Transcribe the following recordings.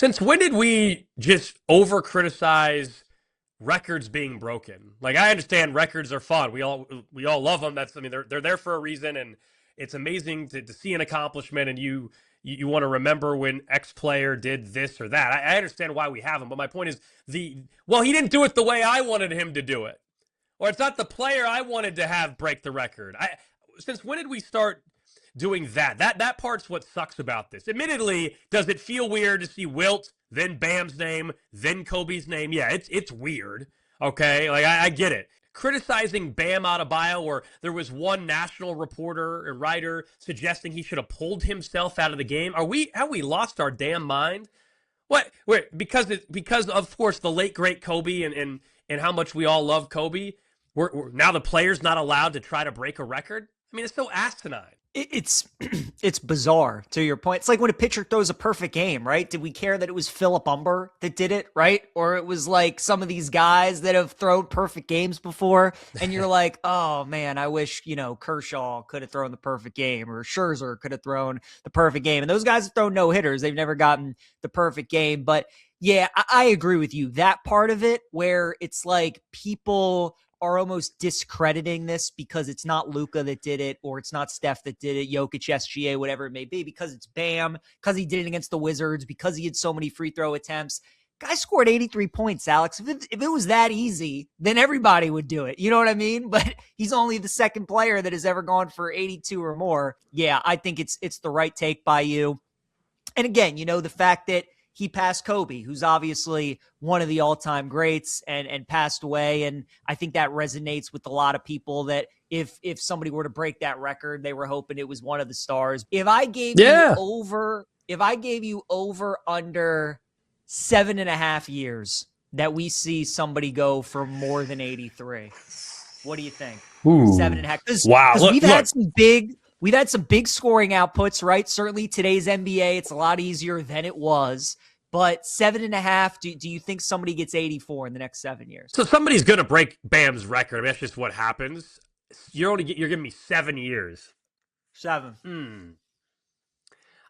Since when did we just over criticize records being broken? Like, I understand records are fun. We all love them. They're there for a reason, and it's amazing to see an accomplishment, and you want to remember when X player did this or that. I understand why we have them, but my point is he didn't do it the way I wanted him to do it, or it's not the player I wanted to have break the record. Since when did we start doing that? That part's what sucks about this. Admittedly, does it feel weird to see Wilt, then Bam's name, then Kobe's name? Yeah, it's weird. Okay, like I get it. Criticizing Bam Adebayo, or there was one national reporter and writer suggesting he should have pulled himself out of the game. Have we lost our damn mind? What? Wait, because of course the late great Kobe and how much we all love Kobe. We're now the player's not allowed to try to break a record. I mean, it's so asinine. It's it's bizarre, to your point. It's like when a pitcher throws a perfect game, right? Did we care that it was Philip Humber that did it, right? Or it was like some of these guys that have thrown perfect games before, and you're like, oh man, I wish, Kershaw could have thrown the perfect game, or Scherzer could have thrown the perfect game. And those guys have thrown no-hitters. They've never gotten the perfect game. But yeah, I agree with you. That part of it where it's like people are almost discrediting this because it's not Luka that did it, or it's not Steph that did it, Jokic, SGA, whatever it may be, because it's Bam, because he did it against the Wizards, because he had so many free throw attempts. Guy scored 83 points, Alex. If it was that easy, then everybody would do it. You know what I mean? But he's only the second player that has ever gone for 82 or more. Yeah, I think it's the right take by you. And again, the fact that he passed Kobe, who's obviously one of the all-time greats, and passed away. And I think that resonates with a lot of people, that if somebody were to break that record, they were hoping it was one of the stars. If I gave you over under 7.5 years that we see somebody go for more than 83, what do you think? Ooh. 7.5. Wow. We've had some big scoring outputs, right? Certainly today's NBA, it's a lot easier than it was. But 7.5, do you think somebody gets 84 in the next 7 years? So somebody's going to break Bam's record. I mean, that's just what happens. You're giving me 7 years. 7.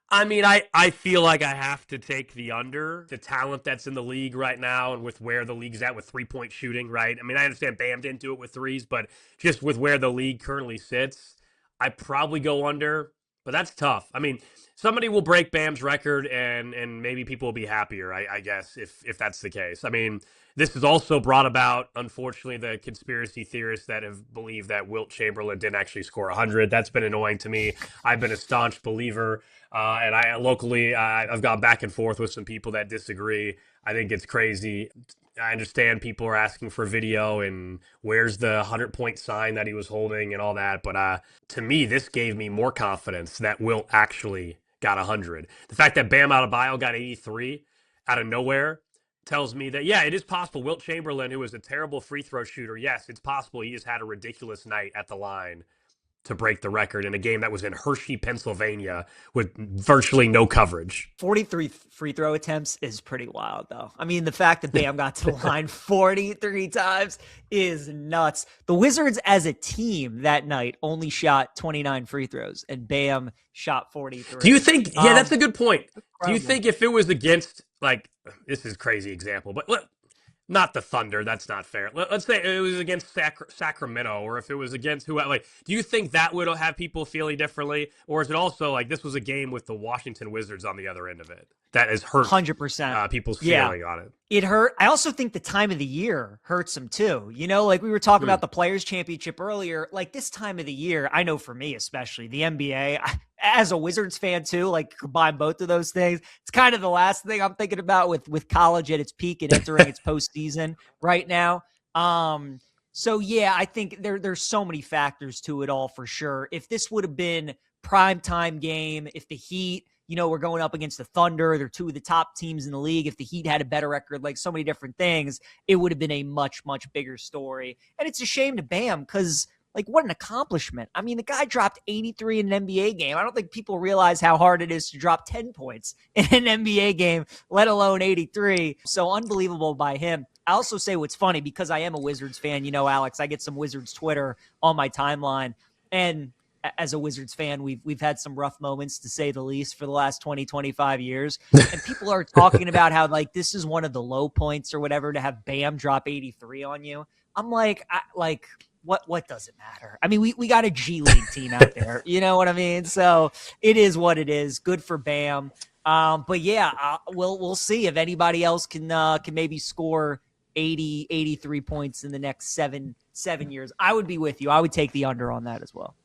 I mean, I feel like I have to take the under. The talent that's in the league right now, and with where the league's at with three-point shooting, right? I mean, I understand Bam didn't do it with threes, but just with where the league currently sits, I probably go under, but that's tough. I mean, somebody will break Bam's record, and maybe people will be happier, I guess, if that's the case. I mean, this has also brought about, unfortunately, the conspiracy theorists that have believed that Wilt Chamberlain didn't actually score 100. That's been annoying to me. I've been a staunch believer, and I've gone back and forth with some people that disagree. I think it's crazy. I understand people are asking for video and where's the 100-point sign that he was holding and all that. But to me, this gave me more confidence that Wilt actually got 100. The fact that Bam Adebayo got 83 out of nowhere tells me that, yeah, it is possible. Wilt Chamberlain, who was a terrible free throw shooter, yes, it's possible he just had a ridiculous night at the line to break the record in a game that was in Hershey, Pennsylvania, with virtually no coverage. 43 free throw attempts is pretty wild, though. I mean, the fact that Bam got to the line 43 times is nuts. The Wizards as a team that night only shot 29 free throws, and Bam shot 43. Do you think, yeah, that's a good point. Do you think if it was against, like, this is a crazy example, but not the Thunder, that's not fair. Let's say it was against Sacramento, or if it was against who, like, do you think that would have people feeling differently? Or is it also like this was a game with the Washington Wizards on the other end of it that has hurt 100% people's feeling on it? It hurt. I also think the time of the year hurts them too. Like we were talking about the Players' Championship earlier, like this time of the year, I know for me especially, the NBA, as a Wizards fan too, like combine both of those things, it's kind of the last thing I'm thinking about with college at its peak and entering its postseason right now. So yeah, I think there's so many factors to it all for sure. If this would have been primetime game, if the Heat, we're going up against the Thunder, they're two of the top teams in the league. If the Heat had a better record, like so many different things, it would have been a much, much bigger story. And it's a shame to Bam because, like, what an accomplishment. I mean, the guy dropped 83 in an NBA game. I don't think people realize how hard it is to drop 10 points in an NBA game, let alone 83. So unbelievable by him. I also say what's funny, because I am a Wizards fan, Alex, I get some Wizards Twitter on my timeline. And as a Wizards fan, we've had some rough moments, to say the least, for the last 20, 25 years. And people are talking about how like this is one of the low points or whatever to have Bam drop 83 on you. I'm like, what does it matter? I mean, we got a G League team out there. You know what I mean? So it is what it is. Good for Bam. But yeah, we'll see if anybody else can maybe score 80, 83 points in the next seven years. I would be with you. I would take the under on that as well.